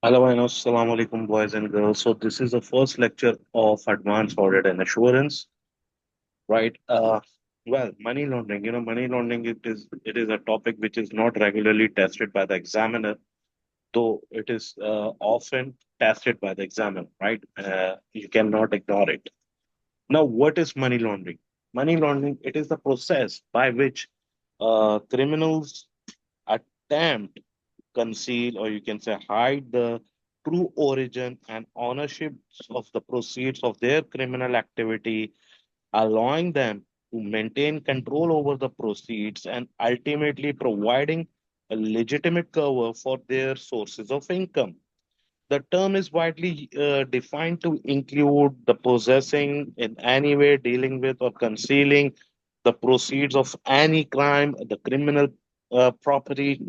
Hello and assalamu alaikum, boys and girls. So this is the first lecture of advanced audit and assurance, right? Money laundering. Money laundering it is a topic which is not regularly tested by the examiner, though it is often tested by the examiner, right? You cannot ignore it. Now, what is money laundering? Money laundering, it is the process by which criminals attempt conceal, or you can say hide, the true origin and ownership of the proceeds of their criminal activity, allowing them to maintain control over the proceeds and ultimately providing a legitimate cover for their sources of income. The term is widely defined to include the possessing in any way, dealing with, or concealing the proceeds of any crime, the criminal property.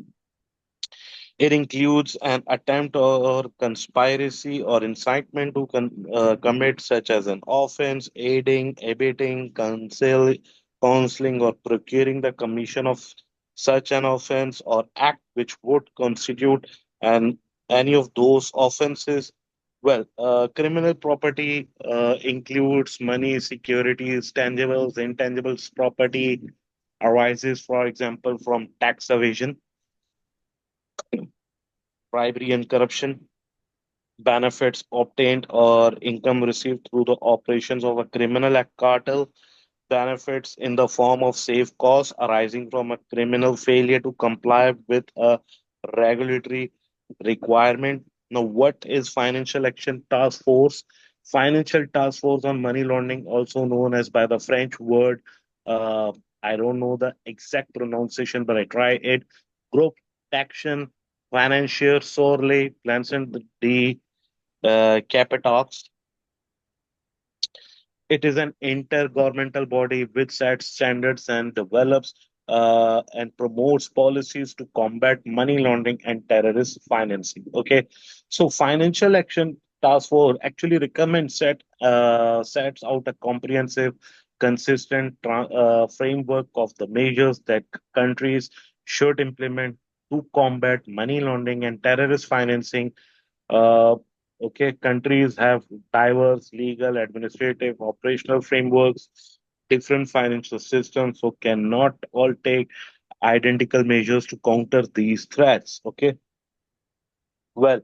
It includes an attempt or conspiracy or incitement to commit such as an offense, aiding, abetting, counseling, or procuring the commission of such an offense or act which would constitute an any of those offenses. Criminal property includes money, securities, tangibles, intangibles property arises, for example, from tax evasion, bribery, and corruption. Benefits obtained or income received through the operations of a criminal cartel, benefits in the form of safe costs arising from a criminal failure to comply with a regulatory requirement. Now, what is Financial Action Task Force? Financial Task Force on Money Laundering, also known as by the French word, uh, I don't know the exact pronunciation, but I try it. Group Action Financier Sorley Planson de Capitox. It is an intergovernmental body which sets standards and develops and promotes policies to combat money laundering and terrorist financing. Okay, so Financial Action Task Force actually recommends sets out a comprehensive, consistent framework of the measures that countries should implement to combat money laundering and terrorist financing. uh, okay, countries have diverse legal, administrative, operational frameworks, different financial systems, so cannot all take identical measures to counter these threats. Okay, well,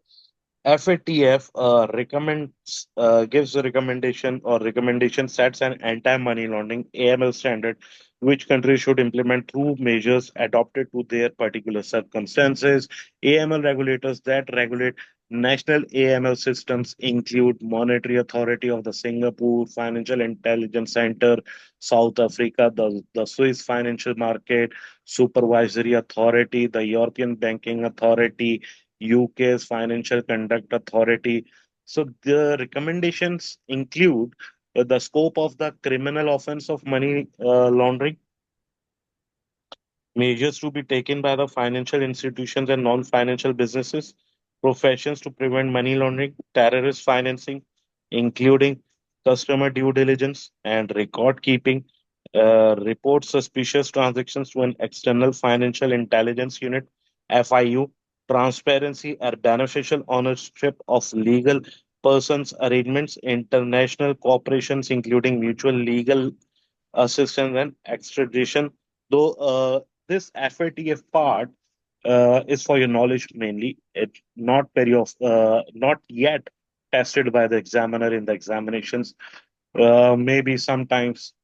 FATF recommends gives a recommendation sets an anti-money laundering AML standard, which countries should implement through measures adopted to their particular circumstances. AML regulators that regulate national AML systems include Monetary Authority of the Singapore, Financial Intelligence Center, South Africa, the Swiss Financial Market Supervisory Authority, the European Banking Authority, UK's Financial Conduct Authority. So the recommendations include the scope of the criminal offense of money laundering, measures to be taken by the financial institutions and non-financial businesses, professions to prevent money laundering, terrorist financing, including customer due diligence and record keeping, report suspicious transactions to an external financial intelligence unit, FIU, transparency or beneficial ownership of legal persons arrangements, international cooperations, including mutual legal assistance and extradition. Though this FATF part is for your knowledge mainly. It's not yet tested by the examiner in the examinations. Maybe sometimes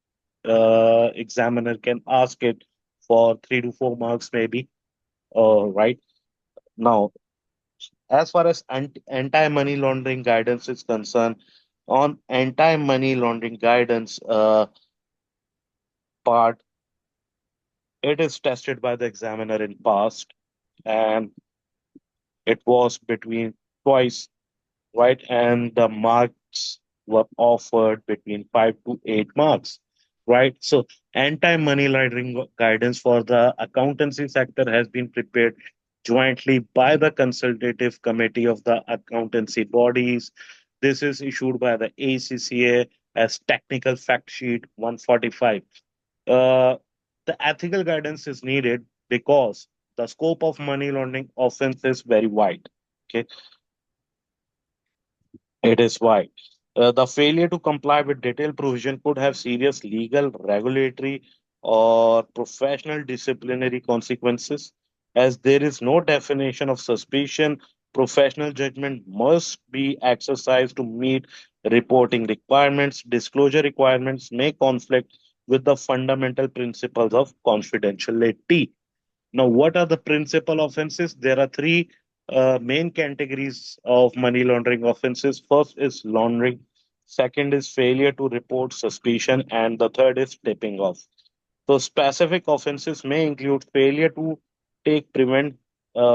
examiner can ask it for 3 to 4 marks, maybe. Right now, as far as anti-money laundering guidance is concerned, on anti-money laundering guidance part, it is tested by the examiner in past, and it was between twice, right? And the marks were offered between 5 to 8 marks, right? So anti-money laundering guidance for the accountancy sector has been prepared jointly by the consultative committee of the accountancy bodies. This is issued by the ACCA as technical fact sheet 145. Uh, the ethical guidance is needed because the scope of money laundering offense is very wide. Okay, It is why the failure to comply with detailed provision could have serious legal, regulatory, or professional disciplinary consequences. As there is no definition of suspicion, professional judgment must be exercised to meet reporting requirements. Disclosure requirements may conflict with the fundamental principles of confidentiality. Now, what are the principal offenses? There are three main categories of money laundering offenses. First is laundering, second is failure to report suspicion, and the third is tipping off. So, specific offenses may include failure to take prevent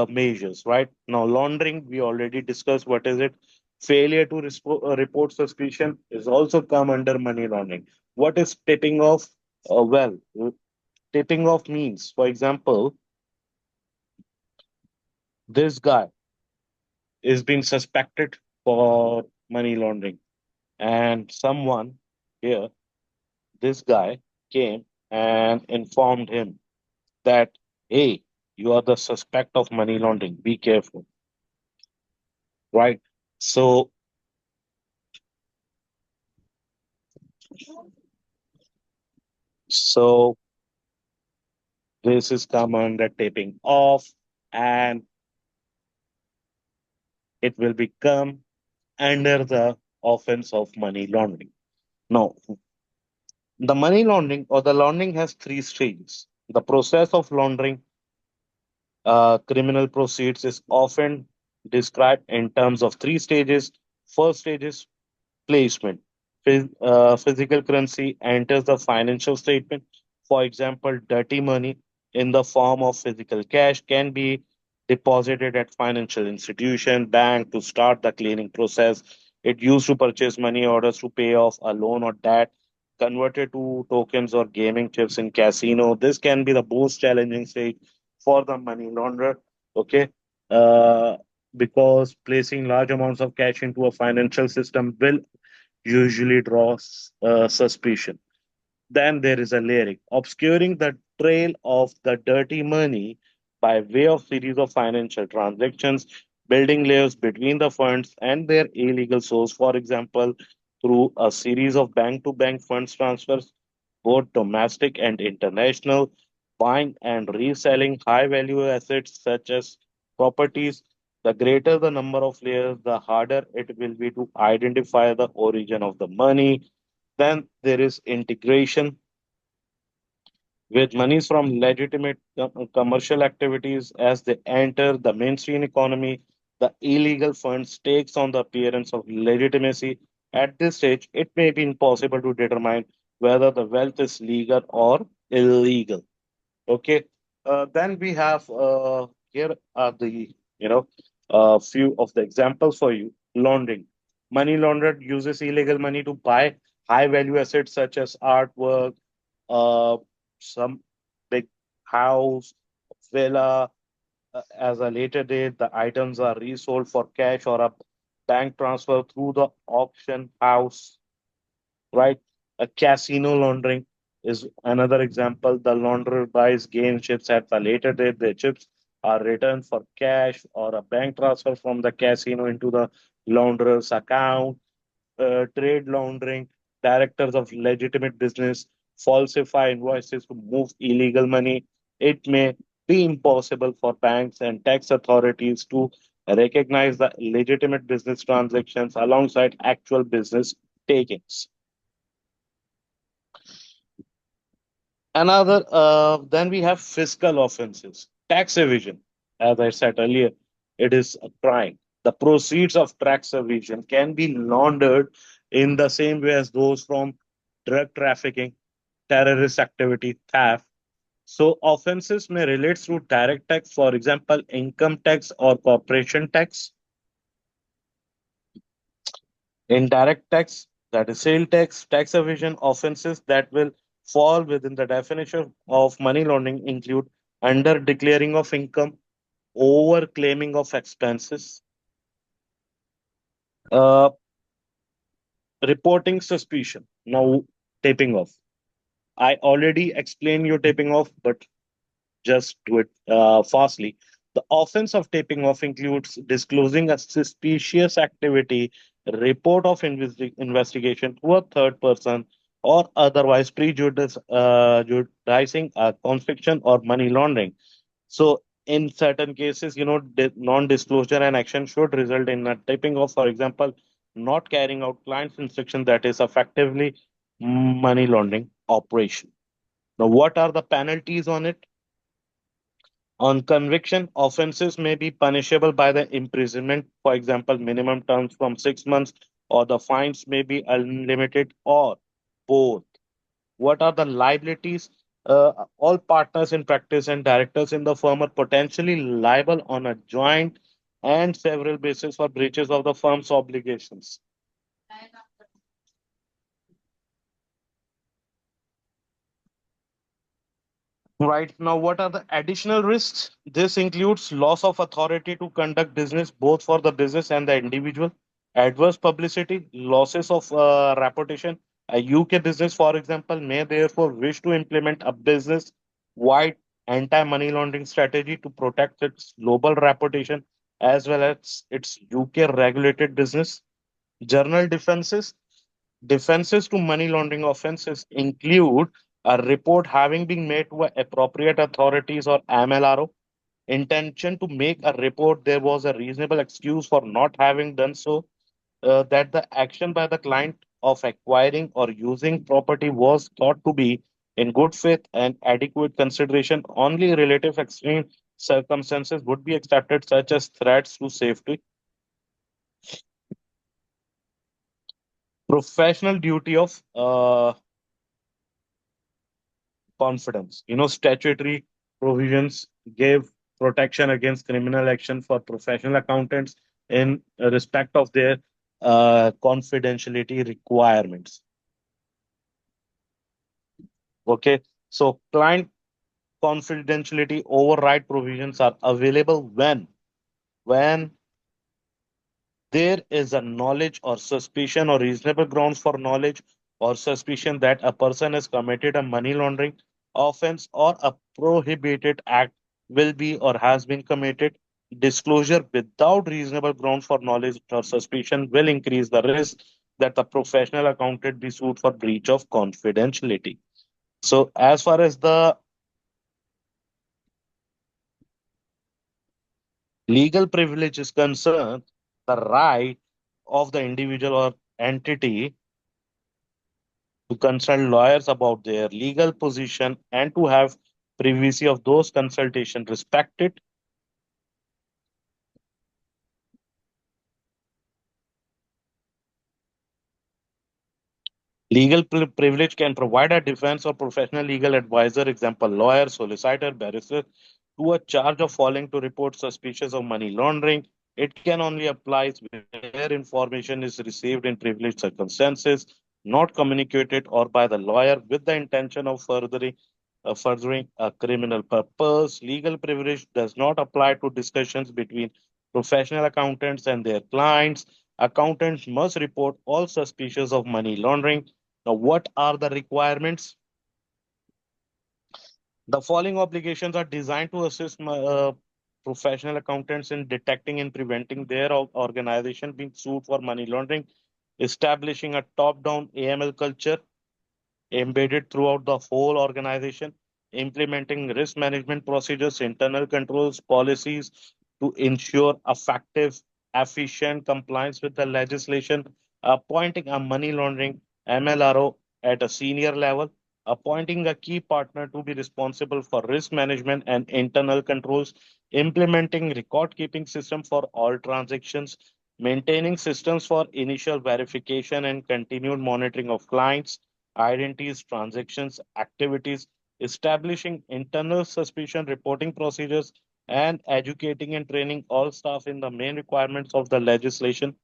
measures, right? Now, laundering, we already discussed what is it. Failure to report suspicion is also come under money laundering. What is tipping off? Well, tipping off means, for example, this guy is being suspected for money laundering. And someone here, this guy, came and informed him that, hey, you are the suspect of money laundering. Be careful, right? So, so this is come under taping off, and it will become under the offense of money laundering. Now, the money laundering or the laundering has three stages. The process of laundering criminal proceeds is often described in terms of three stages. First stage is placement. Physical currency enters the financial statement. For example, dirty money in the form of physical cash can be deposited at financial institution, bank to start the cleaning process. It used to purchase money orders to pay off a loan or debt, converted to tokens or gaming chips in casino. This can be the most challenging stage for the money launderer. Okay. Uh, because placing large amounts of cash into a financial system will usually draws suspicion. Then there is a layering, obscuring the trail of the dirty money by way of series of financial transactions, building layers between the funds and their illegal source. For example, through a series of bank-to-bank funds transfers, both domestic and international, buying and reselling high-value assets such as properties. The greater the number of layers, the harder it will be to identify the origin of the money. Then there is integration with monies from legitimate commercial activities as they enter the mainstream economy. The illegal funds takes on the appearance of legitimacy. At this stage, it may be impossible to determine whether the wealth is legal or illegal. Okay. Then we have here are the few of the examples for you. Laundering. Money laundered uses illegal money to buy high value assets such as artwork, uh, some big house, villa. As a later date, the items are resold for cash or a bank transfer through the auction house, right? A casino laundering is another example. The launderer buys game chips at the later date. The chips are returned for cash or a bank transfer from the casino into the launderer's account. Trade laundering, directors of legitimate business falsify invoices to move illegal money. It may be impossible for banks and tax authorities to recognize the legitimate business transactions alongside actual business takings. Then we have fiscal offenses, tax evasion. As I said earlier, it is a crime. The proceeds of tax evasion can be laundered in the same way as those from drug trafficking, terrorist activity, theft. So offenses may relate through direct tax, for example, income tax or corporation tax. Indirect tax, that is sale tax, tax evasion offenses that will fall within the definition of money laundering include under declaring of income, over claiming of expenses, uh, reporting suspicion. Now, taping off. I already explained you taping off, but just do it fastly. The offense of taping off includes disclosing a suspicious activity report of investigation to a third person, or otherwise prejudicing a conviction or money laundering. So in certain cases, non-disclosure and action should result in a tipping off, for example, not carrying out client's instruction, that is effectively money laundering operation. Now, what are the penalties on it? On conviction, offenses may be punishable by the imprisonment, for example, minimum terms from 6 months, or the fines may be unlimited, or both. What are the liabilities? All partners in practice and directors in the firm are potentially liable on a joint and several basis for breaches of the firm's obligations. Right now, what are the additional risks? This includes loss of authority to conduct business, both for the business and the individual, adverse publicity, losses of reputation. A UK business, for example, may therefore wish to implement a business wide anti money laundering strategy to protect its global reputation as well as its UK regulated business. Journal defenses. Defenses to money laundering offenses include a report having been made to appropriate authorities or MLRO, intention to make a report there was a reasonable excuse for not having done so, that the action by the client of acquiring or using property was thought to be in good faith and adequate consideration, only relative extreme circumstances would be accepted, such as threats to safety. Professional duty of confidence. Statutory provisions give protection against criminal action for professional accountants in respect of their confidentiality requirements. Okay, so client confidentiality override provisions are available when there is a knowledge or suspicion or reasonable grounds for knowledge or suspicion that a person has committed a money laundering offense or a prohibited act will be or has been committed. Disclosure without reasonable grounds for knowledge or suspicion will increase the risk that the professional accountant be sued for breach of confidentiality. So, as far as the legal privilege is concerned, the right of the individual or entity to consult lawyers about their legal position and to have privacy of those consultation respected. Legal privilege can provide a defense or professional legal advisor, example, lawyer, solicitor, barrister, to a charge of failing to report suspicious of money laundering. It can only apply where information is received in privileged circumstances, not communicated or by the lawyer with the intention of furthering a criminal purpose. Legal privilege does not apply to discussions between professional accountants and their clients. Accountants must report all suspicions of money laundering. Now, what are the requirements? The following obligations are designed to assist professional accountants in detecting and preventing their organization being sued for money laundering, establishing a top-down AML culture embedded throughout the whole organization, implementing risk management procedures, internal controls, policies to ensure effective, efficient compliance with the legislation, appointing a money laundering MLRO at a senior level, appointing a key partner to be responsible for risk management and internal controls, implementing record keeping system for all transactions, maintaining systems for initial verification and continued monitoring of clients identities, transactions, activities, establishing internal suspicion reporting procedures, and educating and training all staff in the main requirements of the legislation.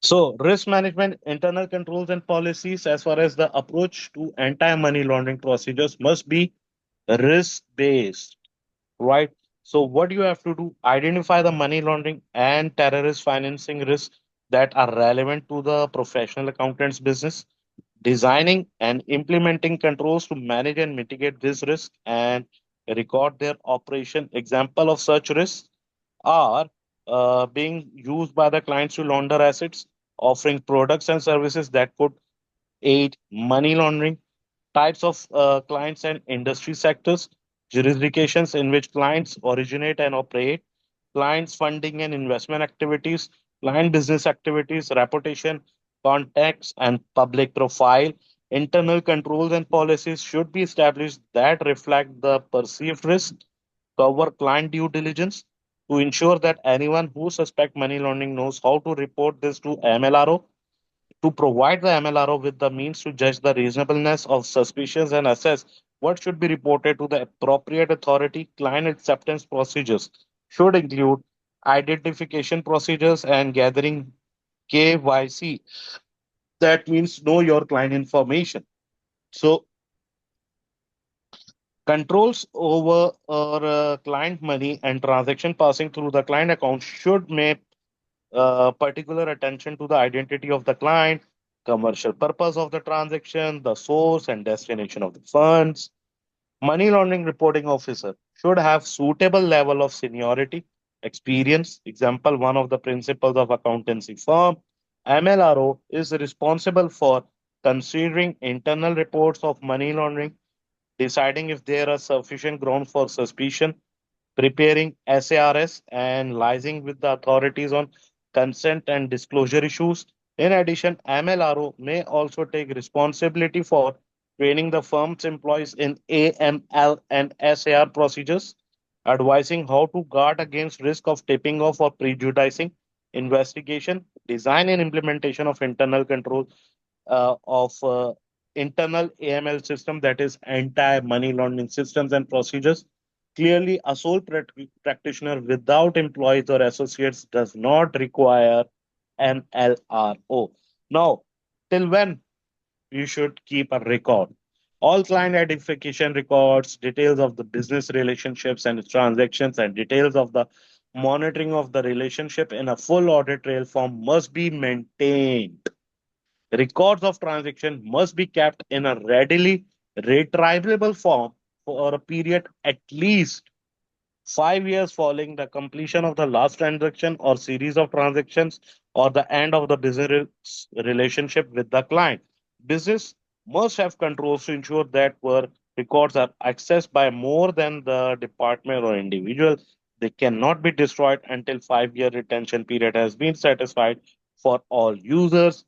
So, risk management, internal controls, and policies, as far as the approach to anti money laundering procedures, must be risk based, right? So, what you have to do, identify the money laundering and terrorist financing risks that are relevant to the professional accountant's business, designing and implementing controls to manage and mitigate this risk and record their operation. Example of such risks are being used by the clients to launder assets, offering products and services that could aid money laundering, types of clients and industry sectors, jurisdictions in which clients originate and operate, clients' funding and investment activities, client business activities, reputation, contacts, and public profile. Internal controls and policies should be established that reflect the perceived risk, cover client due diligence to ensure that anyone who suspects money laundering knows how to report this to MLRO, to provide the MLRO with the means to judge the reasonableness of suspicions and assess what should be reported to the appropriate authority. Client acceptance procedures should include identification procedures and gathering KYC. That means know your client information. So, controls over client money and transaction passing through the client account should make particular attention to the identity of the client, commercial purpose of the transaction, the source and destination of the funds. Money laundering reporting officer should have suitable level of seniority, experience. Example, one of the principles of accountancy firm, MLRO, is responsible for considering internal reports of money laundering, deciding if there are sufficient ground for suspicion, preparing SARS, and liaising with the authorities on consent and disclosure issues. In addition, MLRO may also take responsibility for training the firm's employees in AML and SAR procedures, advising how to guard against risk of tipping off or prejudicing investigation, design and implementation of internal control of internal AML system, that is anti-money laundering systems and procedures. Clearly, a sole practitioner without employees or associates does not require an LRO. Now, till when you should keep a record? All client identification records, details of the business relationships and transactions, and details of the monitoring of the relationship in a full audit trail form must be maintained. Records of transaction must be kept in a readily retrievable form for a period at least 5 years following the completion of the last transaction or series of transactions or the end of the business relationship with the client. Business must have controls to ensure that where records are accessed by more than the department or individual. They cannot be destroyed until 5 year retention period has been satisfied for all users.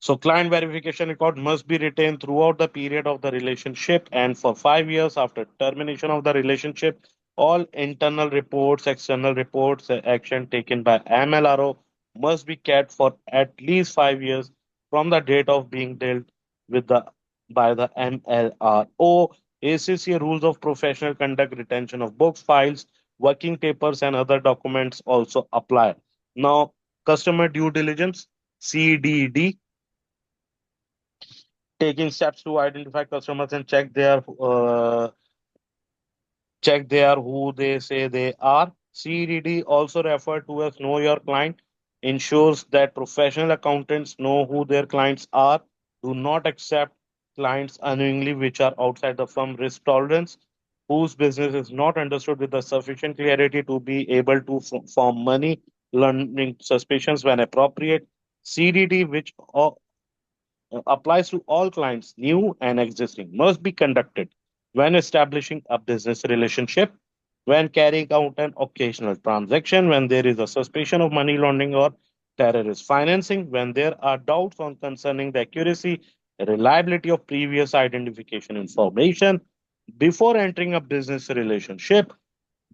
So client verification record must be retained throughout the period of the relationship and for 5 years after termination of the relationship. All internal reports, external reports, action taken by MLRO must be kept for at least 5 years from the date of being dealt with the by the MLRO. ACCA rules of professional conduct, retention of books, files, working papers, and other documents also apply. Now, customer due diligence, CDD, taking steps to identify customers and check they are who they say they are. CDD, also referred to as Know Your Client, ensures that professional accountants know who their clients are, do not accept clients unknowingly which are outside the firm risk tolerance, whose business is not understood with the sufficient clarity to be able to form money laundering suspicions when appropriate. CDD, which applies to all clients, new and existing, must be conducted when establishing a business relationship, when carrying out an occasional transaction, when there is a suspicion of money laundering or terrorist financing, when there are doubts on concerning the accuracy, reliability of previous identification information, before entering a business relationship.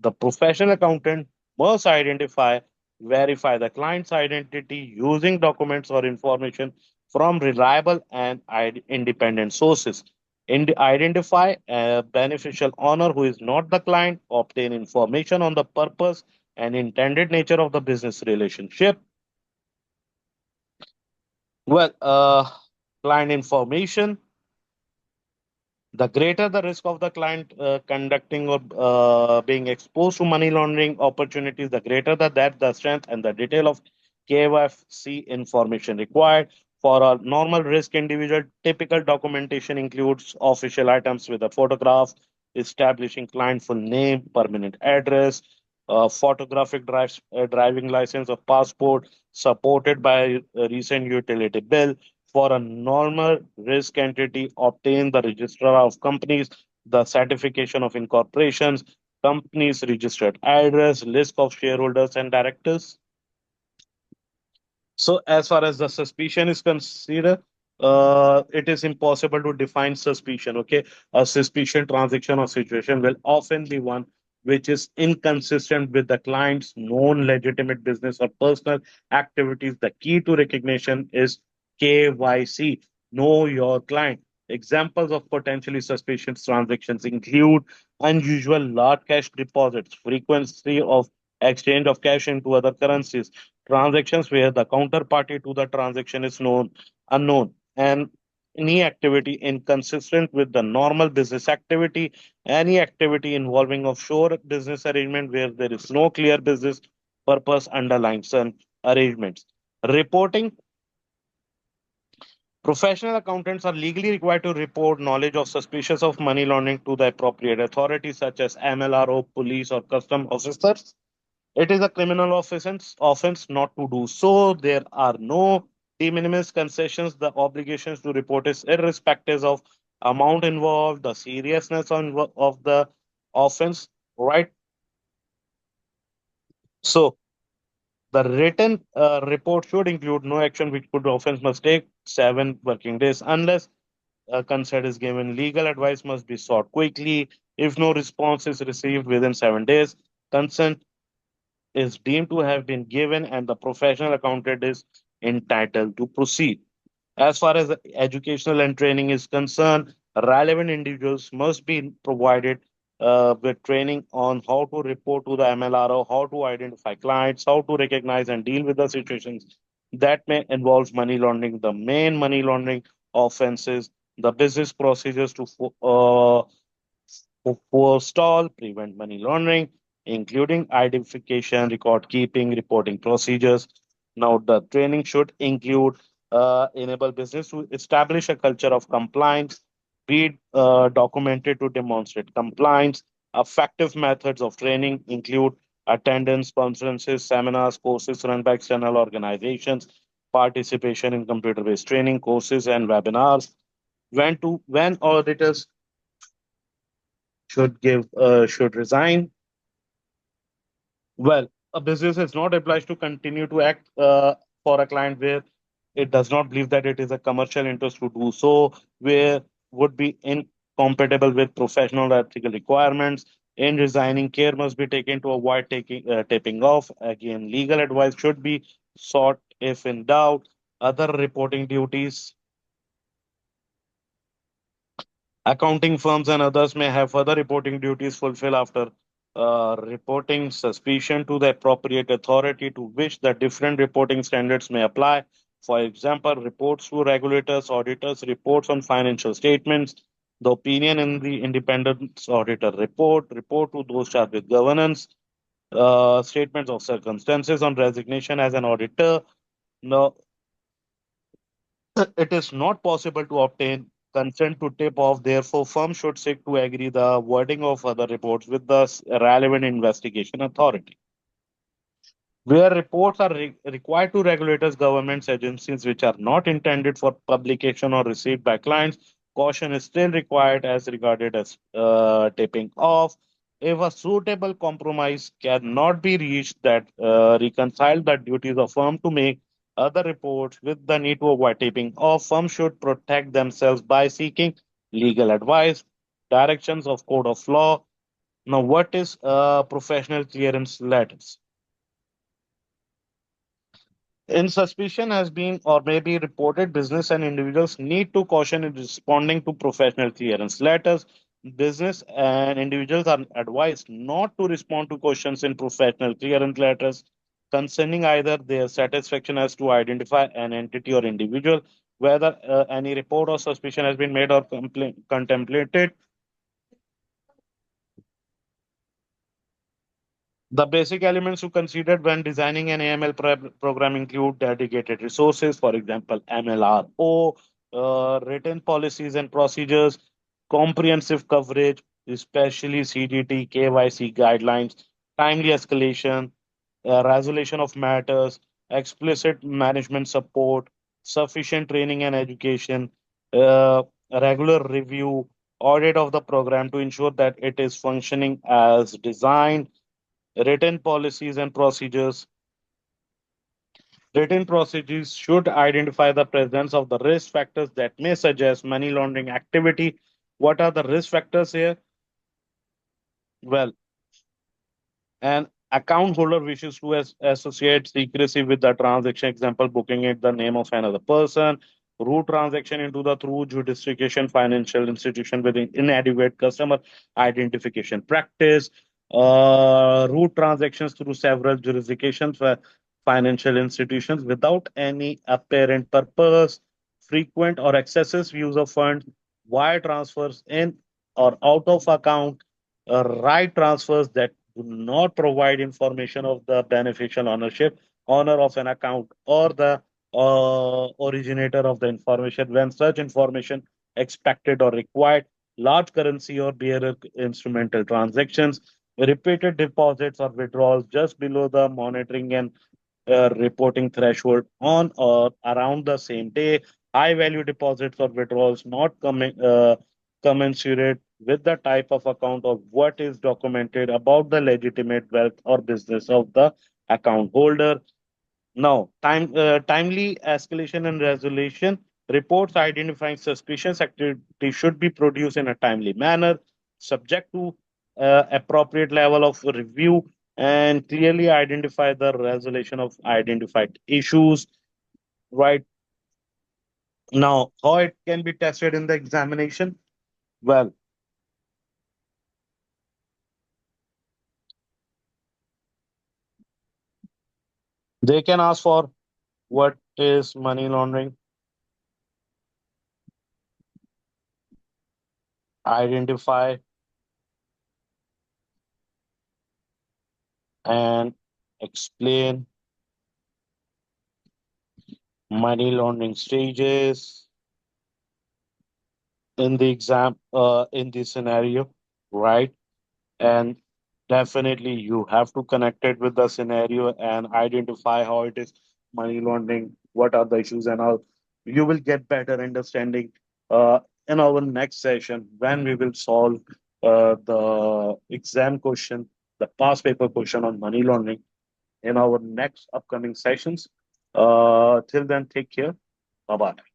The professional accountant must identify, verify the client's identity using documents or information from reliable and independent sources. Identify a beneficial owner who is not the client, obtain information on the purpose and intended nature of the business relationship. Well, client information. The greater the risk of the client conducting or being exposed to money laundering opportunities, the greater the depth, the strength, and the detail of KYC information required. For a normal risk individual, typical documentation includes official items with a photograph, establishing client full name, permanent address, photographic driving license or passport supported by a recent utility bill. For a normal risk entity, obtain the registrar of companies, the certification of incorporations, companies registered address, list of shareholders and directors. So, as far as the suspicion is considered, it is impossible to define suspicion. Okay, a suspicion transaction or situation will often be one which is inconsistent with the client's known legitimate business or personal activities. The key to recognition is KYC, know your client. Examples of potentially suspicious transactions include unusual large cash deposits, frequency of exchange of cash into other currencies, transactions where the counterparty to the transaction is unknown, and any activity inconsistent with the normal business activity, any activity involving offshore business arrangement where there is no clear business purpose underlying some arrangements. Reporting. Professional accountants are legally required to report knowledge of suspicious of money laundering to the appropriate authorities such as MLRO, police, or custom officers. It is a criminal offense not to do so. There are no de minimis concessions. The obligations to report is irrespective of amount involved, the seriousness of the offense, right? So the written report should include no action which could offense must take 7 working days unless consent is given. Legal advice must be sought quickly. If no response is received within 7 days, consent is deemed to have been given and the professional accountant is entitled to proceed. As far as educational and training is concerned, relevant individuals must be provided with training on how to report to the MLRO, how to identify clients, how to recognize and deal with the situations that may involve money laundering, the main money laundering offenses, the business procedures to forestall, prevent money laundering, including identification, record keeping, reporting procedures. Now, the training should include enable business to establish a culture of compliance, be documented to demonstrate compliance. Effective methods of training include attendance, conferences, seminars, courses run by external organizations, participation in computer-based training courses and webinars. When auditors should resign. Well, a business is not obliged to continue to act for a client where it does not believe that it is a commercial interest to do so, where would be incompatible with professional ethical requirements. In resigning, care must be taken to avoid taping off. Again, legal advice should be sought if in doubt. Other reporting duties. Accounting firms and others may have further reporting duties fulfill after reporting suspicion to the appropriate authority to which the different reporting standards may apply. For example, reports to regulators, auditors, reports on financial statements, the opinion in the independent auditor report, report to those charged with governance, statements of circumstances on resignation as an auditor. Now, it is not possible to obtain consent to tip off. Therefore, firms should seek to agree the wording of other reports with the relevant investigation authority. Where reports are required to regulators, governments, agencies which are not intended for publication or received by clients, caution is still required as regarded as tipping off. If a suitable compromise cannot be reached that reconcile the duties of firm to make other reports with the need to avoid tipping off, firms should protect themselves by seeking legal advice, directions of code of law. Now, what is professional clearance letters? In suspicion has been or may be reported, business and individuals need to caution in responding to professional clearance letters. Business and individuals are advised not to respond to questions in professional clearance letters concerning either their satisfaction as to identify an entity or individual, whether any report or suspicion has been made or contemplated. The basic elements to consider when designing an AML program include dedicated resources, for example, MLRO, written policies and procedures, comprehensive coverage, especially CDT, KYC guidelines, timely escalation, resolution of matters, explicit management support, sufficient training and education, regular review, audit of the program to ensure that it is functioning as designed, written policies and procedures. Written procedures should identify the presence of the risk factors that may suggest money laundering activity. What are the risk factors here? Well, an account holder wishes to associate secrecy with the transaction, example, booking it the name of another person, route transaction into the through jurisdiction financial institution with inadequate customer identification practice, route transactions through several jurisdictions for financial institutions without any apparent purpose, frequent or excessive use of funds, wire transfers in or out of account, right transfers that do not provide information of the beneficial ownership, owner of an account, or the originator of the information when such information expected or required, large currency or bearer instrumental transactions, repeated deposits or withdrawals just below the monitoring and reporting threshold on or around the same day, high value deposits or withdrawals not commensurate with the type of account or what is documented about the legitimate wealth or business of the account holder. Now, timely escalation and resolution. Reports identifying suspicious activity should be produced in a timely manner, subject to appropriate level of review, and clearly identify the resolution of identified issues. Right now, how it can be tested in the examination? Well, they can ask for what is money laundering, identify and explain money laundering stages in the exam, in the scenario, right? And definitely you have to connect it with the scenario and identify how it is money laundering, what are the issues, and how you will get better understanding in our next session when we will solve the exam question, the past paper question on money laundering in our next upcoming sessions. Till then, take care. Bye bye.